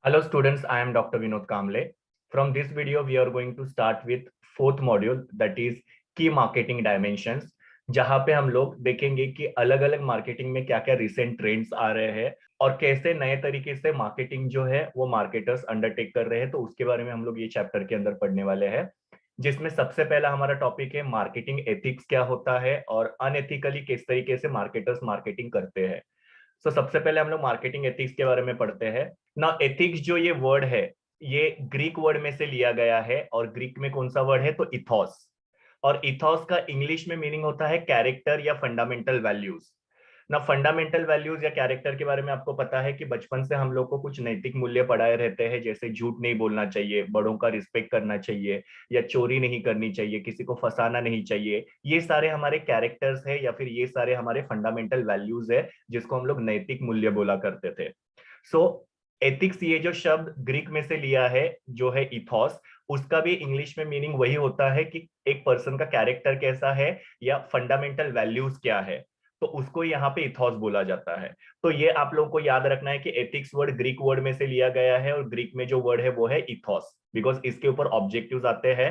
Hello students, I am Dr. Vinod Kamble. From this video, we are going to start with fourth module that is key marketing dimensions, जहां पे हम लोग देखेंगे कि अलग अलग मार्केटिंग में क्या क्या रिसेंट ट्रेंड्स आ रहे हैं और कैसे नए तरीके से मार्केटिंग जो है वो मार्केटर्स अंडरटेक कर रहे हैं। तो उसके बारे में हम लोग ये चैप्टर के अंदर पढ़ने वाले हैं, जिसमें सबसे पहला हमारा टॉपिक है मार्केटिंग एथिक्स क्या होता है और अनएथिकली किस तरीके से मार्केटर्स मार्केटिंग करते हैं। तो सबसे पहले हम लोग मार्केटिंग एथिक्स के बारे में पढ़ते हैं ना। एथिक्स जो ये वर्ड है ये ग्रीक वर्ड में से लिया गया है, और ग्रीक में कौन सा वर्ड है तो इथॉस। और इथॉस का इंग्लिश में मीनिंग होता है कैरेक्टर या फंडामेंटल वैल्यूज। ना फंडामेंटल वैल्यूज या कैरेक्टर के बारे में आपको पता है कि बचपन से हम लोग को कुछ नैतिक मूल्य पढ़ाए रहते हैं, जैसे झूठ नहीं बोलना चाहिए, बड़ों का रिस्पेक्ट करना चाहिए, या चोरी नहीं करनी चाहिए, किसी को फंसाना नहीं चाहिए। ये सारे हमारे कैरेक्टर्स है या फिर ये सारे हमारे फंडामेंटल वैल्यूज है, जिसको हम लोग नैतिक मूल्य बोला करते थे। सो एथिक्स ये जो शब्द ग्रीक में से लिया है जो है इथॉस, उसका भी इंग्लिश में मीनिंग वही होता है कि एक पर्सन का कैरेक्टर कैसा है या फंडामेंटल वैल्यूज क्या है, तो उसको यहाँ पे इथॉस बोला जाता है। तो ये आप लोगों को याद रखना है कि एथिक्स वर्ड ग्रीक वर्ड में से लिया गया है, और ग्रीक में जो वर्ड है वो है इथॉस, बिकॉज इसके ऊपर ऑब्जेक्टिव्स आते हैं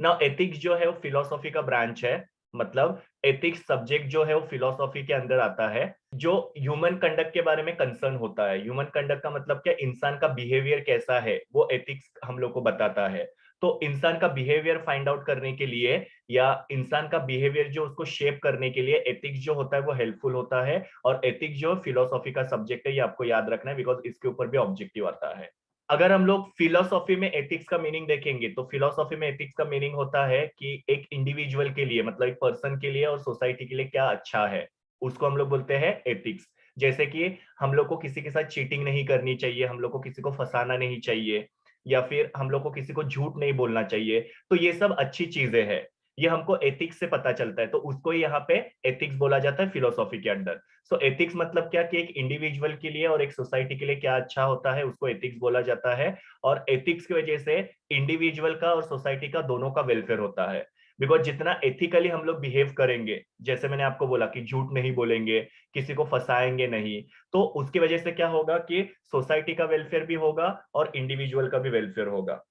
ना। एथिक्स जो है वो फिलोसॉफी का ब्रांच है, मतलब एथिक्स सब्जेक्ट जो है वो फिलोसॉफी के अंदर आता है, जो ह्यूमन कंडक्ट के बारे में कंसर्न होता है। ह्यूमन कंडक्ट का मतलब क्या, इंसान का बिहेवियर कैसा है वो एथिक्स हम लोग को बताता है। तो इंसान का बिहेवियर फाइंड आउट करने के लिए या इंसान का बिहेवियर जो उसको शेप करने के लिए एथिक्स जो होता है वो हेल्पफुल होता है। और एथिक्स जो फिलोसॉफी का सब्जेक्ट है ये आपको याद रखना है, बिकॉज इसके ऊपर भी ऑब्जेक्टिव आता है। अगर हम लोग फिलोसॉफी में एथिक्स का मीनिंग देखेंगे तो फिलोसॉफी में एथिक्स का मीनिंग होता है कि एक इंडिविजुअल के लिए, मतलब एक पर्सन के लिए और सोसाइटी के लिए क्या अच्छा है, उसको हम लोग बोलते हैं एथिक्स। जैसे कि हम लोग को किसी के साथ चीटिंग नहीं करनी चाहिए, हम लोग को किसी को फंसाना नहीं चाहिए, या फिर हम लोग को किसी को झूठ नहीं बोलना चाहिए। तो ये सब अच्छी चीजें हैं, ये हमको एथिक्स से पता चलता है, तो उसको यहाँ पे एथिक्स बोला जाता है फिलोसॉफी के अंदर। सो एथिक्स मतलब क्या कि एक इंडिविजुअल के लिए और एक सोसाइटी के लिए क्या अच्छा होता है उसको एथिक्स बोला जाता है। और एथिक्स की वजह से इंडिविजुअल का और सोसाइटी का दोनों का वेलफेयर होता है। बिकॉज जितना एथिकली हम लोग बिहेव करेंगे, जैसे मैंने आपको बोला कि झूठ नहीं बोलेंगे, किसी को फंसाएंगे नहीं, तो उसकी वजह से क्या होगा कि सोसाइटी का वेलफेयर भी होगा और इंडिविजुअल का भी वेलफेयर होगा।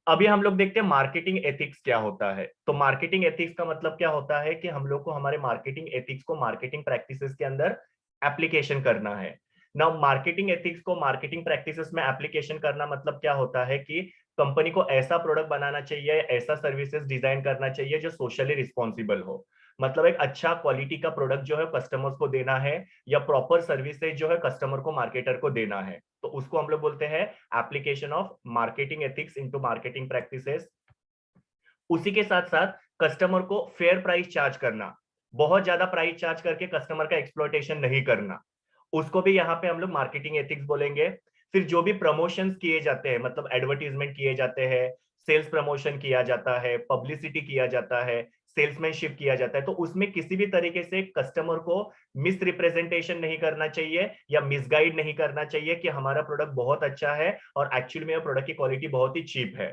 अभी हम लोग देखते हैं मार्केटिंग एथिक्स क्या होता है। तो मार्केटिंग एथिक्स का मतलब क्या होता है कि हम लोग को हमारे मार्केटिंग एथिक्स को मार्केटिंग प्रैक्टिसेस के अंदर एप्लीकेशन करना है ना। मार्केटिंग एथिक्स को मार्केटिंग प्रैक्टिसेस में एप्लीकेशन करना मतलब क्या होता है कि कंपनी को ऐसा प्रोडक्ट बनाना चाहिए, ऐसा सर्विसेज डिजाइन करना चाहिए जो सोशली रिस्पॉन्सिबल हो। मतलब एक अच्छा क्वालिटी का प्रोडक्ट जो है कस्टमर्स को देना है, या प्रॉपर सर्विसेज जो है कस्टमर को मार्केटर को देना है, तो उसको हम लोग बोलते हैं application of marketing ethics into marketing practices. उसी के साथ साथ कस्टमर को फेयर प्राइस चार्ज करना, बहुत ज्यादा प्राइस चार्ज करके कस्टमर का एक्सप्लॉयटेशन नहीं करना, उसको भी यहाँ पे हम लोग मार्केटिंग एथिक्स बोलेंगे। फिर जो भी प्रमोशंस किए जाते हैं, मतलब एडवर्टीजमेंट किए जाते हैं, सेल्स प्रमोशन किया जाता है, पब्लिसिटी किया जाता है, सेल्समैनशिप किया जाता है, तो उसमें किसी भी तरीके से कस्टमर को मिस रिप्रेजेंटेशन नहीं करना चाहिए या मिसगाइड नहीं करना चाहिए कि हमारा प्रोडक्ट बहुत अच्छा है और एक्चुअली में प्रोडक्ट की क्वालिटी बहुत ही चीप है।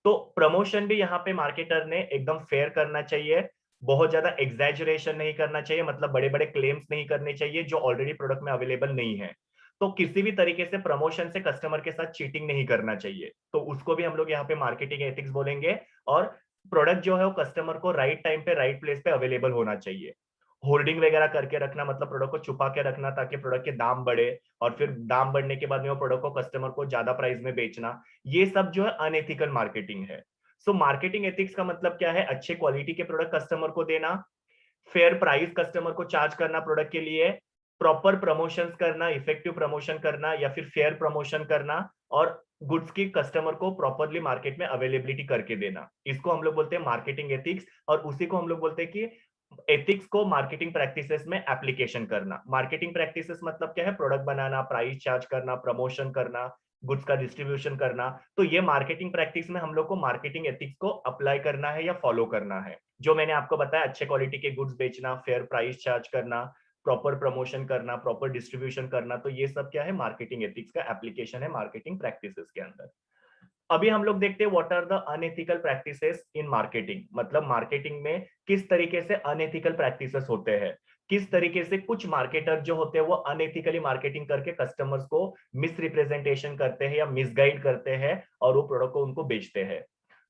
तो प्रमोशन भी यहाँ पे मार्केटर ने एकदम फेयर करना चाहिए, बहुत ज्यादा एग्जैजरेशन नहीं करना चाहिए, मतलब बड़े बड़े क्लेम्स नहीं करने चाहिए जो ऑलरेडी प्रोडक्ट में अवेलेबल नहीं है। तो किसी भी तरीके से प्रमोशन से कस्टमर के साथ चीटिंग नहीं करना चाहिए, तो उसको भी हम लोग यहाँ पे मार्केटिंग एथिक्स बोलेंगे। और प्रोडक्ट जो है वो कस्टमर को राइट टाइम पे राइट प्लेस पे अवेलेबल होना चाहिए। होर्डिंग वगैरह करके रखना मतलब प्रोडक्ट को छुपा के रखना ताकि प्रोडक्ट के दाम बढ़े, और फिर दाम बढ़ने के बाद में वो प्रोडक्ट को कस्टमर को ज्यादा प्राइस में बेचना, ये सब जो है अनएथिकल मार्केटिंग है। सो मार्केटिंग एथिक्स का मतलब क्या है, अच्छे क्वालिटी के प्रोडक्ट कस्टमर को देना, फेयर प्राइस कस्टमर को चार्ज करना प्रोडक्ट के लिए, प्रॉपर प्रमोशंस करना, इफेक्टिव प्रमोशन करना या फिर फेयर प्रमोशन करना, और गुड्स की कस्टमर को प्रॉपरली मार्केट में अवेलेबिलिटी करके देना, इसको हम लोग बोलते हैं मार्केटिंग एथिक्स। और उसी को हम लोग बोलते हैं कि एथिक्स को मार्केटिंग प्रैक्टिसेस में एप्लीकेशन करना। मार्केटिंग प्रैक्टिसेस मतलब क्या है, प्रोडक्ट बनाना, प्राइस चार्ज करना, प्रमोशन करना, गुड्स का डिस्ट्रीब्यूशन करना। तो ये मार्केटिंग प्रैक्टिस में हम लोग को मार्केटिंग एथिक्स को अप्लाई करना है या फॉलो करना है। जो मैंने आपको बताया, अच्छे क्वालिटी के गुड्स बेचना, फेयर प्राइस चार्ज करना, प्रॉपर प्रमोशन करना, प्रॉपर डिस्ट्रीब्यूशन करना, तो ये सब क्या है, मार्केटिंग एथिक्स का एप्लीकेशन है मार्केटिंग प्रैक्टिसेस के अंदर। अभी हम लोग देखते हैं what are the unethical practices in marketing, मतलब मार्केटिंग में किस तरीके से अनएथिकल प्रैक्टिसेस होते हैं। किस तरीके से कुछ मार्केटर जो होते हैं वो अनएथिकली मार्केटिंग करके कस्टमर्स को मिस रिप्रेजेंटेशन करते हैं या मिसगाइड करते हैं और वो प्रोडक्ट को उनको बेचते हैं।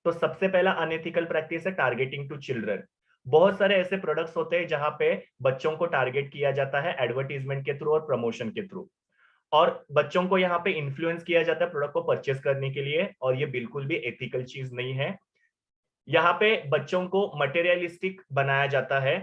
तो सबसे पहला अनएथिकल प्रैक्टिस है टारगेटिंग टू चिल्ड्रन। बहुत सारे ऐसे प्रोडक्ट्स होते हैं जहां पे बच्चों को टारगेट किया जाता है एडवर्टीजमेंट के थ्रू और प्रमोशन के थ्रू, और बच्चों को यहाँ पे इन्फ्लुएंस किया जाता है प्रोडक्ट को परचेस करने के लिए, और ये बिल्कुल भी एथिकल चीज नहीं है। यहाँ पे बच्चों को मटेरियलिस्टिक बनाया जाता है।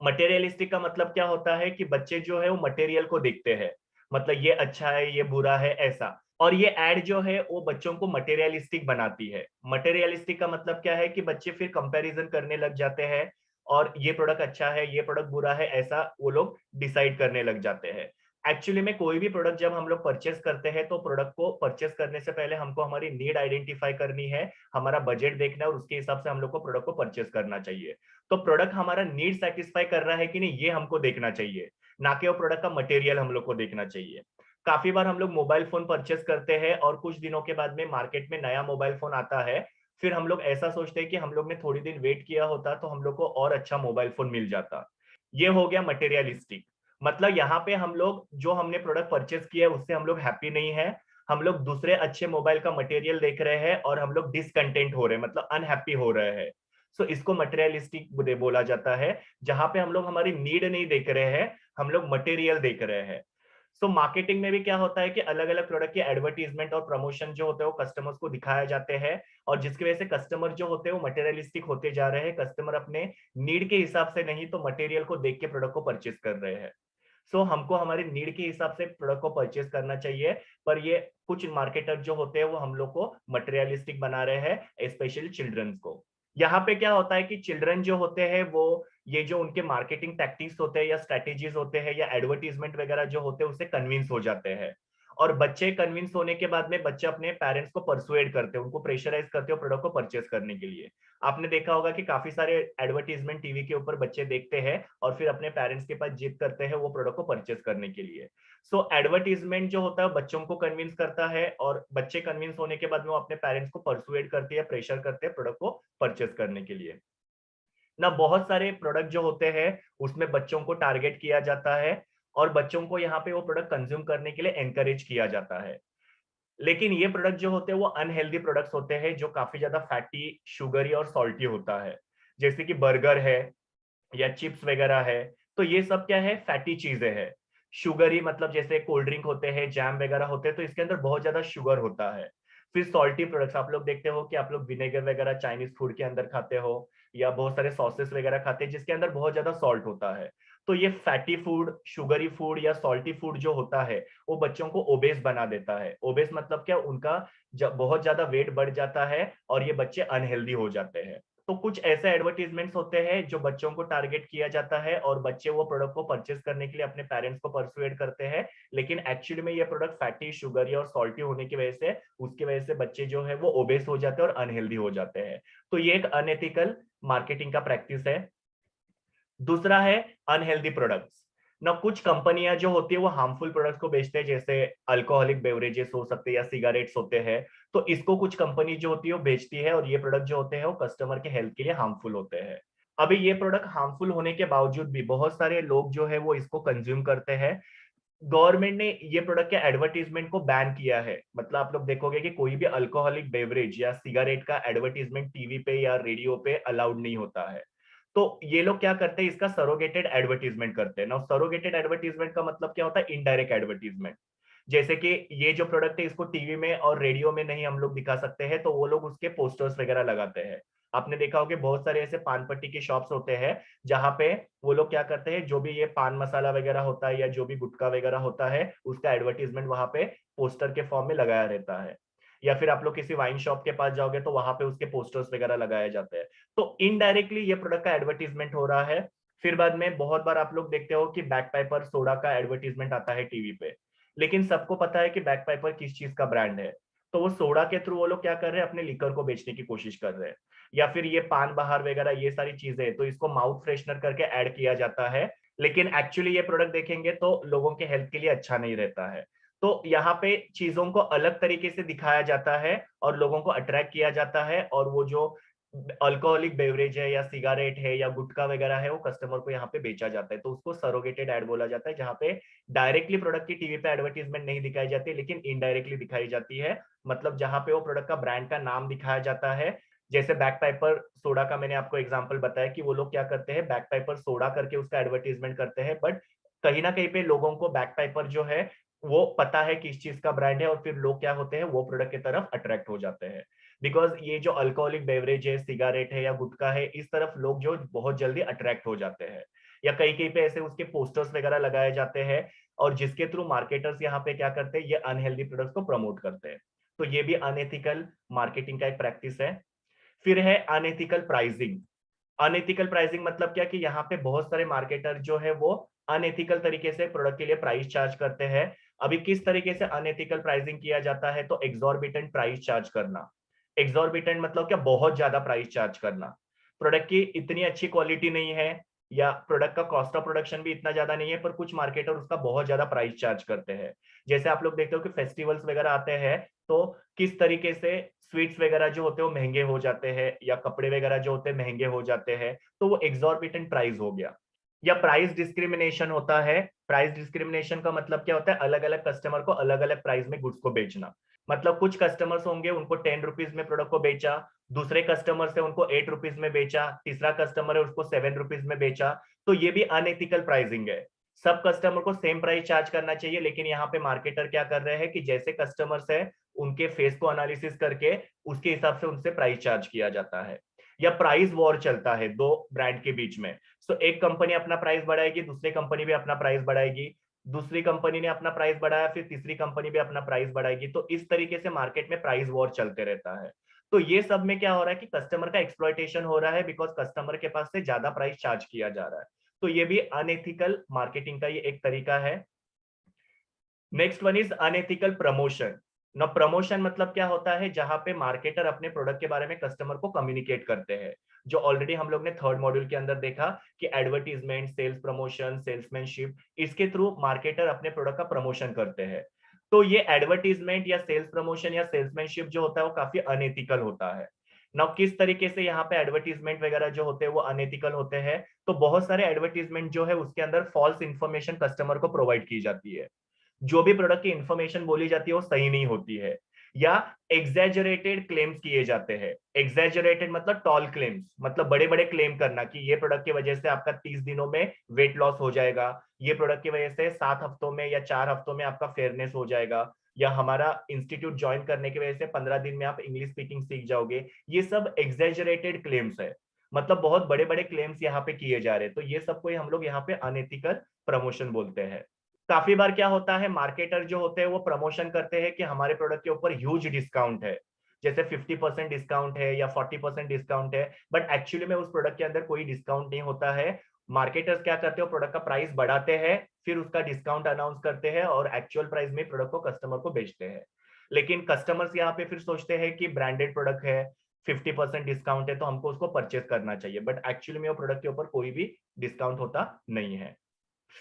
मटेरियलिस्टिक का मतलब क्या होता है कि बच्चे जो है वो मटेरियल को देखते हैं, मतलब ये अच्छा है ये बुरा है ऐसा, और ये एड जो है वो बच्चों को मटेरियलिस्टिक बनाती है। मटेरियलिस्टिक का मतलब क्या है कि बच्चे फिर कंपैरिजन करने लग जाते हैं, और ये प्रोडक्ट अच्छा है ये प्रोडक्ट बुरा है ऐसा वो लोग डिसाइड करने लग जाते हैं। एक्चुअली में कोई भी प्रोडक्ट जब हम लोग परचेस करते हैं तो प्रोडक्ट को परचेस करने से पहले हमको हमारी नीड आइडेंटिफाई करनी है, हमारा बजट देखना है, और उसके हिसाब से हम लोग को प्रोडक्ट को परचेस करना चाहिए। तो प्रोडक्ट हमारा नीड सेटिस्फाई कर रहा है कि नहीं ये हमको देखना चाहिए, ना कि वो प्रोडक्ट का मटेरियल हम लोग को देखना चाहिए। काफी बार हम लोग मोबाइल फोन परचेस करते हैं और कुछ दिनों के बाद में मार्केट में नया मोबाइल फोन आता है, फिर हम लोग ऐसा सोचते हैं कि हम लोग ने थोड़ी दिन वेट किया होता तो हम लोग को और अच्छा मोबाइल फोन मिल जाता। ये हो गया मटेरियलिस्टिक। मतलब यहाँ पे हम लोग जो हमने प्रोडक्ट परचेस किया है उससे हम लोग हैप्पी नहीं है, हम लोग दूसरे अच्छे मोबाइल का मटेरियल देख रहे हैं और हम लोग डिसकंटेंट हो रहे हैं, मतलब अनहैप्पी हो रहे हैं। सो इसको मटेरियलिस्टिक बोला जाता है, जहां पे हम लोग हमारी नीड नहीं देख रहे हैं, हम लोग मटेरियल देख रहे हैं। सो मार्केटिंग में भी क्या होता है कि अलग अलग प्रोडक्ट के एडवर्टीजमेंट और प्रमोशन जो होते हैं वो कस्टमर्स को दिखाए जाते हैं, और जिसकी वजह से कस्टमर जो होते हैं वो मटेरियलिस्टिक होते जा रहे हैं, कस्टमर अपने नीड के हिसाब से नहीं तो मटेरियल को देख के प्रोडक्ट को परचेज कर रहे हैं। सो हमको हमारी नीड के हिसाब से प्रोडक्ट को परचेज करना चाहिए, पर ये कुछ मार्केटर जो होते हैं वो हम लोग को मटेरियलिस्टिक बना रहे हैं, स्पेशली चिल्ड्रंस को। यहाँ पे क्या होता है कि चिल्ड्रन जो होते हैं वो ये जो उनके मार्केटिंग टैक्टिक्स होते हैं या स्ट्रेटेजीज होते हैं या एडवर्टीजमेंट वगैरह जो होते हैं उससे कन्विंस हो जाते हैं, और बच्चे कन्विंस होने के बाद में बच्चे अपने पेरेंट्स को परसुएड करते हैं, उनको प्रेशराइज करते हैं प्रोडक्ट को परचेज करने के लिए। आपने देखा होगा कि काफी सारे एडवर्टीजमेंट टीवी के ऊपर बच्चे देखते हैं और फिर अपने पेरेंट्स के पास जिद करते हैं वो प्रोडक्ट को परचेज करने के लिए। सो एडवर्टीजमेंट जो होता है बच्चों को कन्विंस करता है, और बच्चे कन्विंस होने के बाद में वो अपने पेरेंट्स को परसुएड करते हैं, प्रेशर करते हैं प्रोडक्ट को परचेज करने के लिए। ना बहुत सारे प्रोडक्ट जो होते हैं उसमें बच्चों को टारगेट किया जाता है, और बच्चों को यहाँ पे वो प्रोडक्ट कंज्यूम करने के लिए एनकरेज किया जाता है। लेकिन ये प्रोडक्ट जो होते हैं वो अनहेल्दी प्रोडक्ट्स होते हैं जो काफी ज्यादा फैटी, शुगरी और सॉल्टी होता है, जैसे कि बर्गर है या चिप्स वगैरह है। तो ये सब क्या है, फैटी चीजें हैं। शुगरी मतलब जैसे कोल्ड ड्रिंक होते हैं, जैम वगैरह होते हैं, तो इसके अंदर बहुत ज्यादा शुगर होता है। फिर सॉल्टी प्रोडक्ट्स आप लोग देखते हो कि आप लोग विनेगर वगैरह चाइनीज फूड के अंदर खाते हो, या बहुत सारे सॉसेस वगैरह खाते हैं जिसके अंदर बहुत ज्यादा सॉल्ट होता है। तो ये फैटी फूड, शुगरी फूड या सॉल्टी फूड जो होता है वो बच्चों को ओबेस बना देता है। ओबेस मतलब क्या, उनका जब बहुत ज्यादा वेट बढ़ जाता है और ये बच्चे अनहेल्दी हो जाते हैं। तो कुछ ऐसे एडवर्टीजमेंट्स होते हैं जो बच्चों को टारगेट किया जाता है और बच्चे वो प्रोडक्ट को परचेज करने के लिए अपने पेरेंट्स को परसुएड करते हैं, लेकिन एक्चुअली में ये प्रोडक्ट फैटी, शुगरी और सॉल्टी होने की वजह से उसकी वजह से बच्चे जो है वो ओबेस हो जाते हैं और अनहेल्दी हो जाते हैं। तो ये एक अनएथिकल मार्केटिंग का प्रैक्टिस है। दूसरा है अनहेल्दी प्रोडक्ट्स। ना कुछ कंपनियां जो होती है वो हार्मफुल प्रोडक्ट्स को बेचते हैं, जैसे अल्कोहलिक बेवरेजेस हो सकते हैं या सिगरेट्स होते हैं। तो इसको कुछ कंपनी जो होती है वो बेचती है, और ये प्रोडक्ट जो होते हैं वो कस्टमर के हेल्थ के लिए हार्मफुल होते हैं। अभी ये प्रोडक्ट हार्मफुल होने के बावजूद भी बहुत सारे लोग जो है वो इसको कंज्यूम करते हैं। गवर्नमेंट ने ये प्रोडक्ट के एडवर्टीजमेंट को बैन किया है, मतलब आप लोग देखोगे कि कोई भी अल्कोहलिक बेवरेज या सिगरेट का एडवर्टीजमेंट टीवी पे या रेडियो पे अलाउड नहीं होता है। तो ये लोग क्या करते हैं, इसका सरोगेटेड एडवर्टीजमेंट करते हैं ना। सरोगेटेड एडवर्टीजमेंट का मतलब क्या होता है, इनडायरेक्ट एडवर्टीजमेंट। जैसे कि ये जो प्रोडक्ट है इसको टीवी में और रेडियो में नहीं हम लोग दिखा सकते हैं, तो वो लोग उसके पोस्टर्स वगैरह लगाते हैं। आपने देखा होगा बहुत सारे ऐसे पान पट्टी के शॉप्स होते हैं जहां पे वो लोग क्या करते हैं, जो भी ये पान मसाला वगैरह होता है या जो भी गुटखा वगैरह होता है उसका एडवर्टीजमेंट वहां पे पोस्टर के फॉर्म में लगाया रहता है। या फिर आप लोग किसी वाइन शॉप के पास जाओगे तो वहां पे उसके पोस्टर्स वगैरह लगाए जाते हैं। तो इनडायरेक्टली ये प्रोडक्ट का एडवर्टीजमेंट हो रहा है। फिर बाद में बहुत बार आप लोग देखते हो कि बैक पाइपर सोडा का एडवर्टीजमेंट आता है टीवी पे, लेकिन सबको पता है कि बैक पाइपर किस चीज का ब्रांड है। तो वो सोडा के थ्रू वो लोग क्या कर रहे हैं, अपने लिकर को बेचने की कोशिश कर रहे हैं। या फिर ये पान बहार वगैरह ये सारी चीजें, तो इसको माउथ फ्रेशनर करके ऐड किया जाता है, लेकिन एक्चुअली ये प्रोडक्ट देखेंगे तो लोगों के हेल्थ के लिए अच्छा नहीं रहता है। तो यहाँ पे चीजों को अलग तरीके से दिखाया जाता है और लोगों को अट्रैक्ट किया जाता है, और वो जो अल्कोहलिक बेवरेज है या सिगारेट है या गुटखा वगैरह है, वो कस्टमर को यहाँ पे बेचा जाता है, तो उसको सरोगेटेड एड बोला जाता है, जहाँ पे डायरेक्टली प्रोडक्ट की टीवी पे एडवर्टीजमेंट नहीं दिखाई जाती है, लेकिन इनडायरेक्टली दिखाई जाती है। मतलब जहाँ पे वो प्रोडक्ट का ब्रांड का नाम दिखाया जाता है। जैसे बैक पाइपर सोडा का मैंने आपको एग्जांपल बताया कि वो लोग क्या करते हैं, बैक पाइपर सोडा करके उसका एडवर्टीजमेंट करते हैं, बट कहीं ना कहीं पे लोगों को बैक पाइपर जो है वो पता है किस चीज का ब्रांड है, और फिर लोग क्या होते हैं, वो प्रोडक्ट की तरफ अट्रैक्ट हो जाते हैं। बिकॉज ये जो अल्कोहलिक बेवरेज है, सिगारेट है या गुटखा है, इस तरफ लोग जो बहुत जल्दी अट्रैक्ट हो जाते हैं, या कहीं कहीं पे ऐसे उसके पोस्टर्स वगैरह लगाए जाते हैं, और जिसके थ्रू मार्केटर्स यहाँ पे क्या करते हैं, ये अनहेल्दी प्रोडक्ट्स को प्रमोट करते हैं। तो ये भी अनएथिकल मार्केटिंग का एक प्रैक्टिस है। फिर है अनएथिकल प्राइसिंग। अनएथिकल प्राइसिंग मतलब क्या कि यहाँ पे बहुत सारे मार्केटर जो है वो अनएथिकल तरीके से प्रोडक्ट के लिए प्राइस चार्ज करते हैं। अभी किस तरीके से अनएथिकल प्राइसिंग किया जाता है, तो एग्जॉर्बिटेंट प्राइस चार्ज करना। एग्जॉर्बिटेंट मतलब क्या, बहुत ज्यादा प्राइस चार्ज करना। प्रोडक्ट की इतनी अच्छी क्वालिटी नहीं है, या प्रोडक्ट का कॉस्ट ऑफ प्रोडक्शन भी इतना ज्यादा नहीं है, पर कुछ मार्केटर उसका बहुत ज्यादा प्राइस चार्ज करते हैं। जैसे आप लोग देखते हो कि फेस्टिवल्स वगैरह आते हैं, तो किस तरीके से स्वीट्स वगैरह जो होते हैं वो महंगे हो जाते हैं, या कपड़े वगैरह जो होते हैं महंगे हो जाते हैं, तो वो एग्जॉर्बिटेंट प्राइस हो गया। या प्राइस डिस्क्रिमिनेशन होता है। प्राइस डिस्क्रिमिनेशन का मतलब क्या होता है, अलग अलग कस्टमर को अलग अलग प्राइस में गुड्स को बेचना। मतलब कुछ कस्टमर्स होंगे, उनको 10 रुपीज में प्रोडक्ट को बेचा, दूसरे कस्टमर से उनको 8 रुपीज में बेचा, तीसरा कस्टमर है उसको 7 रुपीज में बेचा। तो ये भी अनएथिकल प्राइसिंग है। सब कस्टमर को सेम प्राइस चार्ज करना चाहिए, लेकिन यहाँ पे मार्केटर क्या कर रहे हैं कि जैसे कस्टमर्स है उनके फेस को एनालिसिस करके उसके हिसाब से उनसे प्राइस चार्ज किया जाता है। या प्राइस वॉर चलता है दो ब्रांड के बीच में। सो एक कंपनी अपना प्राइस बढ़ाएगी, दूसरी कंपनी भी अपना प्राइस बढ़ाएगी, दूसरी कंपनी ने अपना प्राइस बढ़ाया, फिर तीसरी कंपनी भी अपना प्राइस बढ़ाएगी, तो इस तरीके से मार्केट में प्राइस वॉर चलते रहता है। तो ये सब में क्या हो रहा है कि कस्टमर का एक्सप्लॉयटेशन हो रहा है, बिकॉज कस्टमर के पास से ज्यादा प्राइस चार्ज किया जा रहा है। तो ये भी अनएथिकल मार्केटिंग का ये एक तरीका है। Next one is unethical promotion. न प्रमोशन मतलब क्या होता है, जहां पे मार्केटर अपने प्रोडक्ट के बारे में कस्टमर को कम्युनिकेट करते हैं, जो ऑलरेडी हम लोग ने थर्ड मॉड्यूल के अंदर देखा कि एडवर्टीजमेंट, सेल्स प्रमोशन, सेल्समैनशिप, इसके थ्रू मार्केटर अपने प्रोडक्ट का प्रमोशन करते हैं। तो ये एडवर्टीजमेंट या सेल्स प्रमोशन या सेल्समैनशिप जो होता है वो काफी अनएथिकल होता है। ना किस तरीके से यहाँ पे एडवर्टीजमेंट वगैरह जो होते हैं वो अनएथिकल होते हैं, तो बहुत सारे एडवर्टीजमेंट जो है उसके अंदर फॉल्स इंफॉर्मेशन कस्टमर को प्रोवाइड की जाती है। जो भी प्रोडक्ट की इंफॉर्मेशन बोली जाती है वो सही नहीं होती है, या एग्जैजरेटेड क्लेम्स किए जाते हैं। एग्जैजरेटेड मतलब टॉल क्लेम्स, मतलब बड़े बड़े क्लेम करना कि ये प्रोडक्ट की वजह से आपका 30 दिनों में वेट लॉस हो जाएगा, ये प्रोडक्ट की वजह से 7 हफ्तों में या 4 हफ्तों में आपका फेयरनेस हो जाएगा, या हमारा इंस्टीट्यूट ज्वाइन करने की वजह से 15 दिन में आप इंग्लिश स्पीकिंग सीख जाओगे। ये सब एग्जैजरेटेड क्लेम्स है, मतलब बहुत बड़े बड़े क्लेम्स यहाँ पे किए जा रहे हैं, तो ये सब को हम लोग यहाँ पे अनएथिकल प्रमोशन बोलते हैं। काफी बार क्या होता है, मार्केटर जो होते हैं वो प्रमोशन करते हैं कि हमारे प्रोडक्ट के ऊपर ह्यूज डिस्काउंट है, जैसे 50% डिस्काउंट है या 40% डिस्काउंट है, बट एक्चुअली में उस प्रोडक्ट के अंदर कोई डिस्काउंट नहीं होता है। मार्केटर्स क्या करते हैं, प्रोडक्ट का प्राइस बढ़ाते हैं, फिर उसका डिस्काउंट अनाउंस करते हैं और एक्चुअल प्राइस में प्रोडक्ट को कस्टमर को बेचते हैं। लेकिन कस्टमर्स यहाँ पे फिर सोचते हैं कि ब्रांडेड प्रोडक्ट है, 50% डिस्काउंट है, तो हमको उसको परचेज करना चाहिए, बट एक्चुअली में वो प्रोडक्ट के ऊपर कोई भी डिस्काउंट होता नहीं है।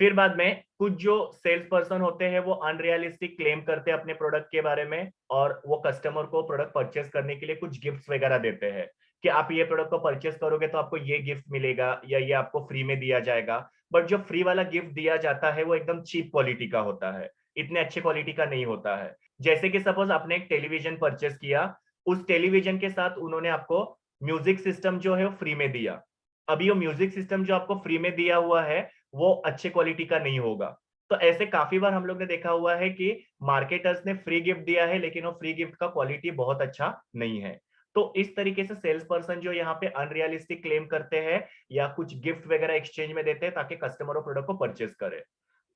फिर बाद में कुछ जो सेल्स पर्सन होते हैं वो अनरियलिस्टिक क्लेम करते हैं अपने प्रोडक्ट के बारे में, और वो कस्टमर को प्रोडक्ट परचेस करने के लिए कुछ गिफ्ट्स वगैरह देते हैं कि आप ये प्रोडक्ट को परचेस करोगे तो आपको ये गिफ्ट मिलेगा या ये आपको फ्री में दिया जाएगा। बट जो फ्री वाला गिफ्ट दिया जाता है वो एकदम चीप क्वालिटी का होता है, इतने अच्छे क्वालिटी का नहीं होता है। जैसे कि सपोज आपने एक टेलीविजन परचेस किया, उस टेलीविजन के साथ उन्होंने आपको म्यूजिक सिस्टम जो है वो फ्री में दिया। अभी वो म्यूजिक सिस्टम जो आपको फ्री में दिया हुआ है वो अच्छे क्वालिटी का नहीं होगा। तो ऐसे काफी बार हम लोग ने देखा हुआ है कि मार्केटर्स ने फ्री गिफ्ट दिया है, लेकिन वो फ्री गिफ्ट का क्वालिटी बहुत अच्छा नहीं है। तो इस तरीके से सेल्स पर्सन जो यहाँ पे अनरियलिस्टिक क्लेम करते हैं या कुछ गिफ्ट वगैरह एक्सचेंज में देते हैं ताकि कस्टमर वो प्रोडक्ट को परचेस करे।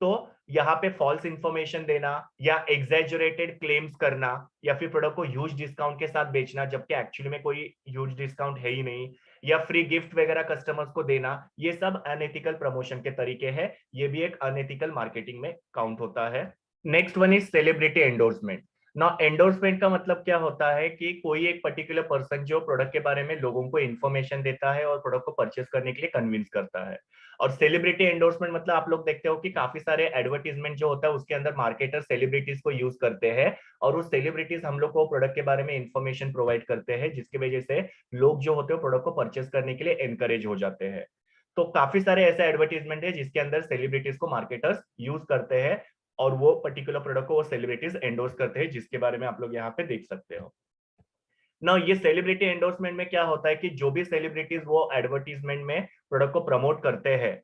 तो यहाँ पे फॉल्स इंफॉर्मेशन देना या एग्जैजरेटेड क्लेम्स करना, या फिर प्रोडक्ट को ह्यूज डिस्काउंट के साथ बेचना जबकि एक्चुअली में कोई ह्यूज डिस्काउंट है ही नहीं, या फ्री गिफ्ट वगैरह कस्टमर्स को देना, ये सब अनएथिकल प्रमोशन के तरीके हैं। ये भी एक अनएथिकल मार्केटिंग में काउंट होता है। Next one is celebrity endorsement. ना एंडोर्समेंट का मतलब क्या होता है कि कोई एक पर्टिकुलर पर्सन जो प्रोडक्ट के बारे में लोगों को इन्फॉर्मेशन देता है और प्रोडक्ट को परचेस करने के लिए कन्विंस करता है। और सेलिब्रिटी एंडोर्समेंट मतलब आप लोग देखते हो कि काफी सारे एडवर्टीजमेंट जो होता है उसके अंदर मार्केटर सेलिब्रिटीज को यूज करते हैं, और उस सेलिब्रिटीज हम लोग को प्रोडक्ट के बारे में इन्फॉर्मेशन प्रोवाइड करते हैं, जिसकी वजह से लोग जो होते हैं प्रोडक्ट को परचेस करने के लिए एनकरेज हो जाते हैं। तो काफी सारे ऐसे एडवर्टीजमेंट है जिसके अंदर सेलिब्रिटीज को मार्केटर्स यूज करते हैं, और वो पर्टिकुलर प्रोडक्ट को वो सेलिब्रिटीज एंडोर्स करते हैं, जिसके बारे में आप लोग यहाँ पे देख सकते हो ना। ये सेलिब्रिटी एंडोर्समेंट में क्या होता है कि जो भी सेलिब्रिटीज वो एडवर्टीजमेंट में प्रोडक्ट को प्रमोट करते हैं,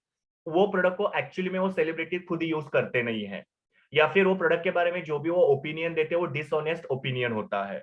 वो प्रोडक्ट को एक्चुअली में वो सेलिब्रिटी खुद यूज करते नहीं है, या फिर वो प्रोडक्ट के बारे में जो भी वो ओपिनियन देते हैं वो डिसऑनेस्ट ओपिनियन होता है।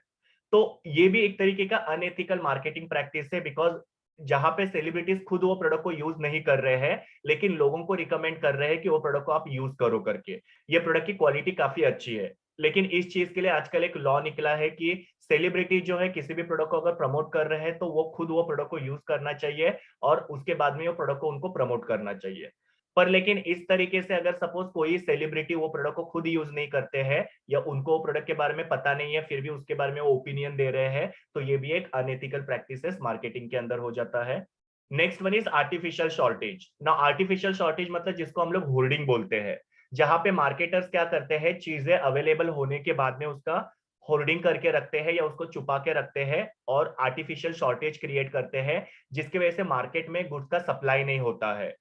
तो ये भी एक तरीके का अनएथिकल मार्केटिंग प्रैक्टिस है, बिकॉज जहां पे सेलिब्रिटीज खुद वो प्रोडक्ट को यूज नहीं कर रहे हैं, लेकिन लोगों को रिकमेंड कर रहे हैं कि वो प्रोडक्ट को आप यूज करो करके। ये प्रोडक्ट की क्वालिटी काफी अच्छी है, लेकिन इस चीज के लिए आजकल एक लॉ निकला है कि सेलिब्रिटी जो है किसी भी प्रोडक्ट को अगर प्रमोट कर रहे हैं तो वो खुद वो प्रोडक्ट को यूज करना चाहिए, और उसके बाद में वो प्रोडक्ट को उनको प्रमोट करना चाहिए। पर लेकिन इस तरीके से अगर सपोज कोई सेलिब्रिटी वो प्रोडक्ट को खुद यूज नहीं करते हैं, या उनको वो प्रोडक्ट के बारे में पता नहीं है, फिर भी उसके बारे में वो ओपिनियन दे रहे हैं, तो ये भी एक अनएथिकल प्रैक्टिसेस मार्केटिंग के अंदर हो जाता है। Next one is artificial shortage. ना आर्टिफिशियल शॉर्टेज मतलब जिसको हम लोग होर्डिंग बोलते हैं, जहां पे मार्केटर्स क्या करते हैं, चीजें अवेलेबल होने के बाद में उसका होर्डिंग करके रखते हैं या उसको छुपा के रखते हैं, और आर्टिफिशियल शॉर्टेज क्रिएट करते हैं, जिसकी वजह से मार्केट में गुड्स का सप्लाई नहीं होता है।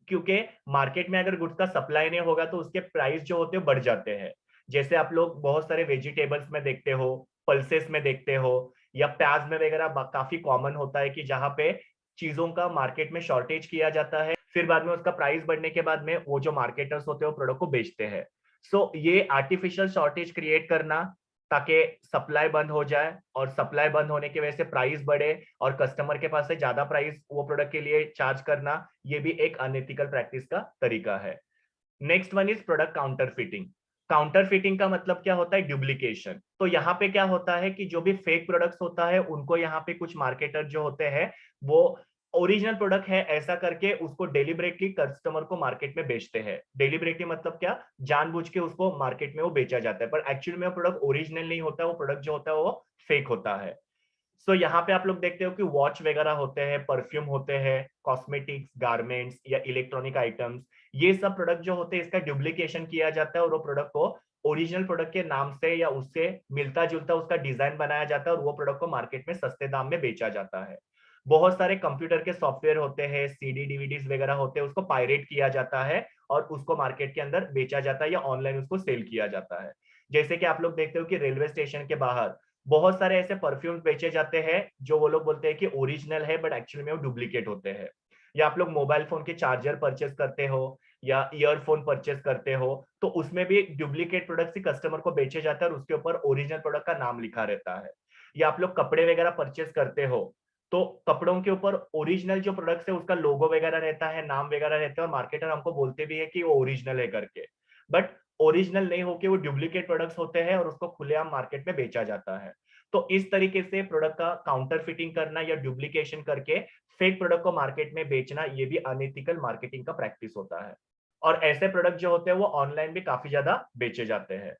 क्योंकि मार्केट में अगर गुड्स का सप्लाई नहीं होगा तो उसके प्राइस जो होते हैं बढ़ जाते हैं। जैसे आप लोग बहुत सारे वेजिटेबल्स में देखते हो, पल्सेस में देखते हो, या प्याज में वगैरह काफी कॉमन होता है कि जहां पे चीजों का मार्केट में शॉर्टेज किया जाता है, फिर बाद में उसका प्राइस बढ़ने के बाद में वो जो मार्केटर्स होते हैं वो प्रोडक्ट को बेचते हैं। सो ये आर्टिफिशियल शॉर्टेज क्रिएट करना ताकि सप्लाई बंद हो जाए, और सप्लाई बंद होने की वजह से प्राइस बढ़े, और कस्टमर के पास से ज्यादा प्राइस वो प्रोडक्ट के लिए चार्ज करना, ये भी एक अनएथिकल प्रैक्टिस का तरीका है। Next one is product counter fitting. Counter fitting का मतलब क्या होता है, डुप्लीकेशन। तो यहाँ पे क्या होता है कि जो भी फेक प्रोडक्ट्स होता है उनको यहाँ पे कुछ मार्केटर जो होते हैं वो ओरिजिनल प्रोडक्ट है ऐसा करके उसको डेलिबरेटली कस्टमर को मार्केट में बेचते हैं। डेलिबरेटली मतलब क्या, जानबूझ के उसको मार्केट में वो बेचा जाता है, पर एक्चुअली में वो प्रोडक्ट ओरिजिनल नहीं होता, वो प्रोडक्ट जो होता है वो फेक होता है। सो यहाँ पे आप लोग देखते हो कि वॉच वगैरह होते हैं, परफ्यूम होते हैं, कॉस्मेटिक्स, गारमेंट्स या इलेक्ट्रॉनिक आइटम्स, ये सब प्रोडक्ट जो होते हैं इसका डुप्लीकेशन किया जाता है, और वो प्रोडक्ट को ओरिजिनल प्रोडक्ट के नाम से या उससे मिलता जुलता उसका डिजाइन बनाया जाता है, और वो प्रोडक्ट को मार्केट में सस्ते दाम में बेचा जाता है। बहुत सारे कंप्यूटर के सॉफ्टवेयर होते हैं, सीडी डीवीडीज वगैरह होते हैं, उसको पायरेट किया जाता है और उसको मार्केट के अंदर बेचा जाता है या ऑनलाइन उसको सेल किया जाता है। जैसे कि आप लोग देखते हो कि रेलवे स्टेशन के बाहर बहुत सारे ऐसे परफ्यूम्स बेचे जाते हैं जो वो लोग बोलते हैं कि ओरिजिनल है, बट एक्चुअली में वो डुप्लीकेट होते हैं। या आप लोग मोबाइल फोन के चार्जर परचेस करते हो या ईयरफोन परचेस करते हो, तो उसमें भी डुप्लीकेट प्रोडक्ट ही कस्टमर को बेचे जाता है और उसके ऊपर ओरिजिनल प्रोडक्ट का नाम लिखा रहता है। या आप लोग कपड़े वगैरह परचेस करते हो, तो कपड़ों के ऊपर ओरिजिनल जो प्रोडक्ट है उसका लोगो वगैरह रहता है, नाम वगैरह रहता है, और मार्केटर हमको बोलते भी है कि वो ओरिजिनल है करके, बट ओरिजिनल नहीं होके वो डुप्लीकेट प्रोडक्ट्स होते हैं और उसको खुलेआम मार्केट में बेचा जाता है। तो इस तरीके से प्रोडक्ट का काउंटर फिटिंग करना या डुप्लीकेशन करके फेक प्रोडक्ट को मार्केट में बेचना, ये भी अनएथिकल मार्केटिंग का प्रैक्टिस होता है, और ऐसे प्रोडक्ट जो होते हैं वो ऑनलाइन भी काफी ज्यादा बेचे जाते हैं।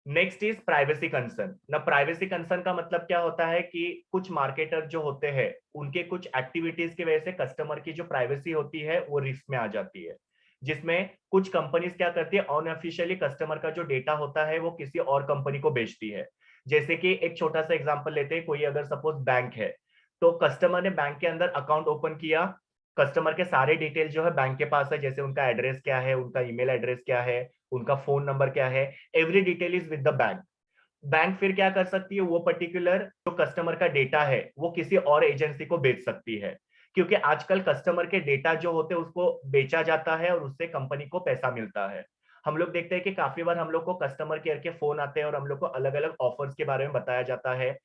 Next is privacy concern. ना प्राइवेसी कंसर्न का मतलब क्या होता है कि कुछ मार्केटर जो होते हैं उनके कुछ एक्टिविटीज की वजह से कस्टमर की जो प्राइवेसी होती है वो रिस्क में आ जाती है, जिसमें कुछ कंपनीज क्या करती है, अनऑफिशियली कस्टमर का जो डेटा होता है वो किसी और कंपनी को बेचती है। जैसे कि एक छोटा सा एग्जांपल लेते हैं, कोई अगर सपोज बैंक है, तो कस्टमर ने बैंक के अंदर अकाउंट ओपन किया, कस्टमर के सारे डिटेल जो है बैंक के पास है, जैसे उनका एड्रेस क्या है, उनका ईमेल एड्रेस क्या है, उनका फोन नंबर क्या है, every detail is with the bank. Bank फिर क्या कर सकती है, वो पर्टिकुलर जो कस्टमर का डेटा है वो किसी और एजेंसी को बेच सकती है, क्योंकि आजकल कस्टमर के डेटा जो होते हैं उसको बेचा जाता है और उससे कंपनी को पैसा मिलता है। हम लोग देखते हैं कि काफी बार हम लोग को कस्टमर केयर के फोन आते हैं और हम लोग को अलग अलग ऑफर्स के बारे में बताया जाता है,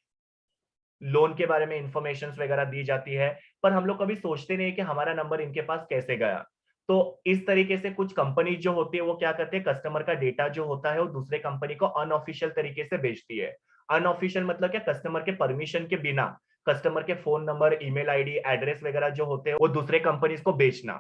लोन के बारे में इंफॉर्मेशन वगैरह दी जाती है, पर हम लोग कभी सोचते नहीं कि हमारा नंबर इनके पास कैसे गया। तो इस तरीके से कुछ कंपनी जो होती है वो क्या करते हैं, कस्टमर का डेटा जो होता है वो दूसरे कंपनी को अनऑफिशियल तरीके से बेचती है। अनऑफिशियल मतलब क्या, कस्टमर के परमिशन के बिना कस्टमर के phone number, email ID, address वगैरह जो होते हैं वो दूसरे कंपनीज को बेचना।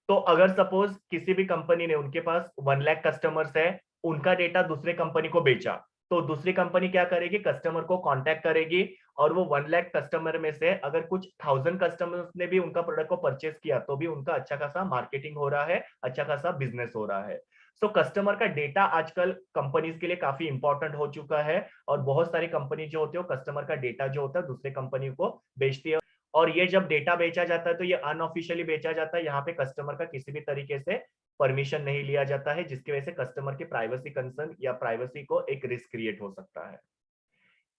तो अगर सपोज किसी भी कंपनी ने, उनके पास 1 लाख कस्टमर्स है, उनका डेटा दूसरे कंपनी को बेचा, तो दूसरी कंपनी क्या करेगी, कस्टमर को कांटेक्ट करेगी और वो 1 लाख कस्टमर में से अगर कुछ 1000 कस्टमर्स ने भी उनका प्रोडक्ट को परचेज किया तो भी उनका अच्छा खासा मार्केटिंग हो रहा है, अच्छा खासा बिजनेस हो रहा है। सो कस्टमर का डेटा आजकल कंपनीज के लिए काफी इंपॉर्टेंट हो चुका है और बहुत सारी कंपनी जो होती है वो कस्टमर का डेटा जो होता है दूसरे कंपनी को बेचती है। और ये जब डेटा बेचा जाता है तो ये अनऑफिशियली बेचा जाता है, यहाँ पे कस्टमर का किसी भी तरीके से परमिशन नहीं लिया जाता है, जिसकी वजह से कस्टमर की प्राइवेसी कंसर्न या प्राइवेसी को एक रिस्क क्रिएट हो सकता है।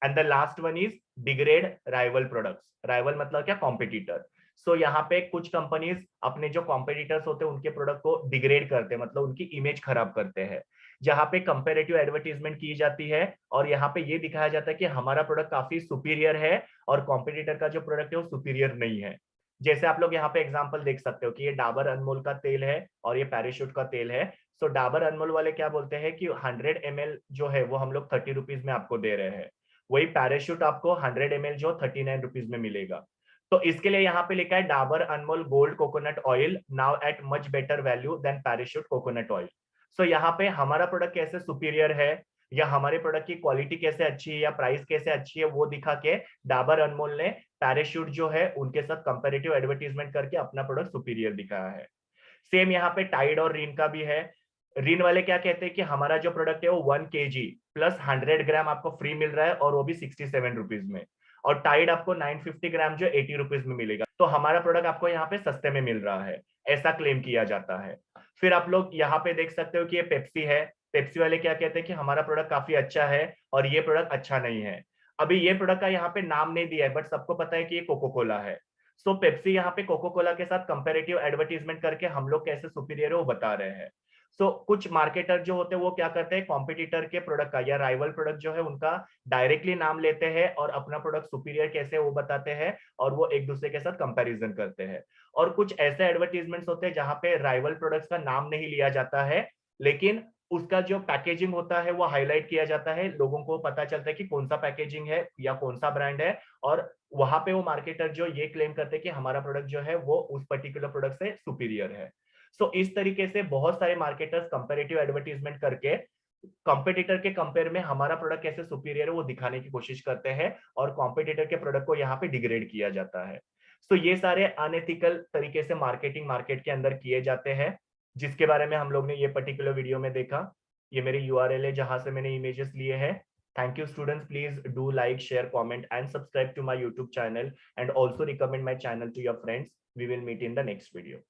And the last one is degrade rival products. Rival मतलब क्या, कॉम्पिटिटर। सो यहाँ पे कुछ कंपनीज अपने जो कॉम्पिटिटर्स होते हैं उनके प्रोडक्ट को डिग्रेड करते हैं, मतलब उनकी इमेज खराब करते हैं, जहाँ पे कंपेरेटिव एडवर्टीजमेंट की जाती है और यहाँ पे ये दिखाया जाता है कि हमारा प्रोडक्ट काफी सुपीरियर है और कॉम्पिटिटर का जो प्रोडक्ट है वो सुपीरियर नहीं है। जैसे आप लोग यहाँ पे एग्जांपल देख सकते हो कि ये डाबर अनमोल का तेल है और ये पैराशूट का तेल है। सो डाबर अनमोल वाले क्या बोलते हैं कि 100 ml जो है वो हम लोग 30 रुपीज में आपको दे रहे हैं, वही पैराशूट आपको 100 ml जो 39 रुपीज में मिलेगा। तो इसके लिए यहाँ पे लिखा है Dabur Anmol Gold coconut oil now at much better value than Parachute coconut oil. So यहाँ पे हमारा प्रोडक्ट कैसे सुपीरियर है या हमारे प्रोडक्ट की क्वालिटी कैसे अच्छी है या प्राइस कैसे अच्छी है वो दिखा के डाबर अनमोल ने पैराशूट जो है उनके साथ कंपेरेटिव एडवर्टीजमेंट करके अपना प्रोडक्ट सुपीरियर दिखाया है। सेम यहाँ पे टाइड और रिन का भी है। रिन वाले क्या कहते हैं कि हमारा जो प्रोडक्ट है वो 1 kg प्लस 100 ग्राम आपको फ्री मिल रहा है और वो भी 67 रुपीज में। और टाइड आपको 950 ग्राम जो 80 रुपीज में मिलेगा, तो हमारा प्रोडक्ट आपको यहाँ पे सस्ते में मिल रहा है, ऐसा क्लेम किया जाता है। फिर आप लोग यहाँ पे देख सकते हो कि ये पेप्सी है। पेप्सी वाले क्या कहते हैं कि हमारा प्रोडक्ट काफी अच्छा है और ये प्रोडक्ट अच्छा नहीं है। अभी ये प्रोडक्ट का यहाँ पे नाम नहीं दिया है बट सबको पता है कि ये कोको कोला है। सो पेप्सी यहाँ पे कोको कोला के साथ कंपेरेटिव एडवर्टीजमेंट करके हम लोग कैसे सुपीरियर है वो बता रहे हैं। सो कुछ मार्केटर जो होते हैं वो क्या करते हैं, कॉम्पिटिटर के प्रोडक्ट का या राइवल प्रोडक्ट जो है उनका डायरेक्टली नाम लेते हैं और अपना प्रोडक्ट सुपीरियर कैसे वो बताते हैं और वो एक दूसरे के साथ कंपैरिजन करते हैं। और कुछ ऐसे एडवर्टीजमेंट्स होते हैं जहां पे राइवल प्रोडक्ट्स का नाम नहीं लिया जाता है, लेकिन उसका जो पैकेजिंग होता है वो हाईलाइट किया जाता है, लोगों को पता चलता है कि कौन सा पैकेजिंग है या कौन सा ब्रांड है। और वहां पे वो मार्केटर जो ये क्लेम करते हैं कि हमारा प्रोडक्ट जो है वो उस पर्टिकुलर प्रोडक्ट से सुपीरियर है। सो इस तरीके से बहुत सारे मार्केटर्स कंपैरेटिव एडवर्टीजमेंट करके कॉम्पिटिटर के कंपेयर में हमारा प्रोडक्ट कैसे सुपीरियर है वो दिखाने की कोशिश करते हैं और कॉम्पिटिटर के प्रोडक्ट को यहाँ पे डिग्रेड किया जाता है। सो ये सारे अनएथिकल तरीके से मार्केटिंग मार्केट के अंदर किए जाते हैं, जिसके बारे में हम लोग ने ये पर्टिकुलर वीडियो में देखा। ये मेरी यूआरएल है जहां से मैंने इमेजेस लिए हैं। Thank you students, please do like, share, comment and subscribe to my YouTube channel and also recommend my channel to your friends. We will meet in the next video.